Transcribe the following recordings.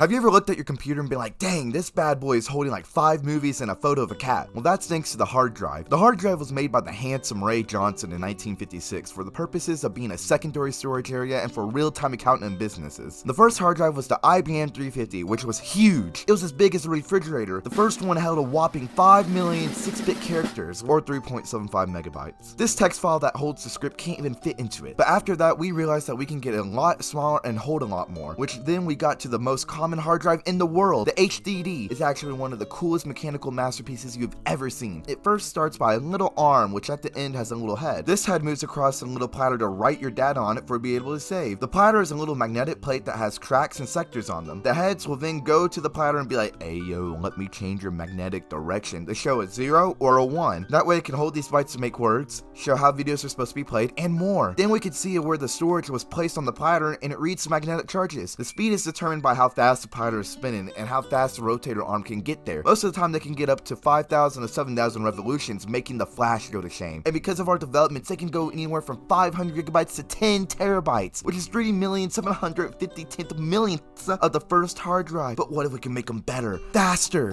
Have you ever looked at your computer and been like, dang, this bad boy is holding like 5 movies and a photo of a cat? Well, that's thanks to the hard drive. The hard drive was made by the handsome Ray Johnson in 1956 for the purposes of being a secondary storage area and for real-time accounting businesses. The first hard drive was the IBM 350, which was huge. It was as big as a refrigerator. The first one held a whopping 5 million 6-bit characters, or 3.75 megabytes. This text file that holds the script can't even fit into it. But after that, we realized that we can get a lot smaller and hold a lot more, which then we got to the most common hard drive in the world. The HDD is actually one of the coolest mechanical masterpieces you've ever seen. It first starts by a little arm, which at the end has a little head. This head moves across a little platter to write your data on it for be able to save. The platter is a little magnetic plate that has tracks and sectors on them. The heads will then go to the platter and be like, hey yo, let me change your magnetic direction to show a 0 or a 1. That way it can hold these bytes to make words, show how videos are supposed to be played, and more. Then we can see where the storage was placed on the platter and it reads the magnetic charges. The speed is determined by how fast the platter is spinning and how fast the rotator arm can get there. Most of the time they can get up to 5,000 to 7,000 revolutions, making the flash go to shame. And because of our developments, they can go anywhere from 500 gigabytes to 10 terabytes, which is 3,750 millionths of the first hard drive. But what if we can make them better, faster?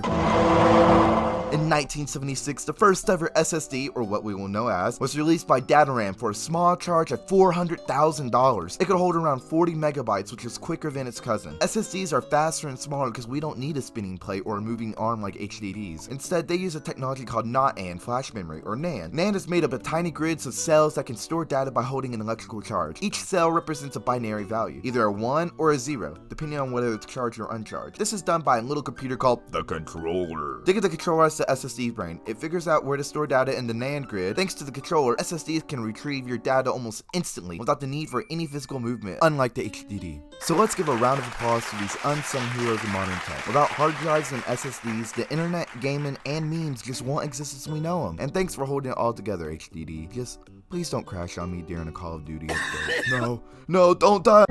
In 1976, the first ever SSD, or what we will know as, was released by Dataram for a small charge of $400,000. It could hold around 40 megabytes, which is quicker than its cousin. SSDs are faster and smaller because we don't need a spinning plate or a moving arm like HDDs. Instead, they use a technology called NAND flash memory, or NAND. NAND is made up of tiny grids of cells that can store data by holding an electrical charge. Each cell represents a binary value, either a 1 or a 0, depending on whether it's charged or uncharged. This is done by a little computer called the controller. Think of the controller as the SSD brain. It figures out where to store data in the NAND grid. Thanks to the controller, SSDs can retrieve your data almost instantly without the need for any physical movement, unlike the HDD. So let's give a round of applause to these unsung heroes of modern tech. Without hard drives and SSDs, the internet, gaming, and memes just won't exist as we know them. And thanks for holding it all together, HDD. Just please don't crash on me during a Call of Duty update. No, don't die.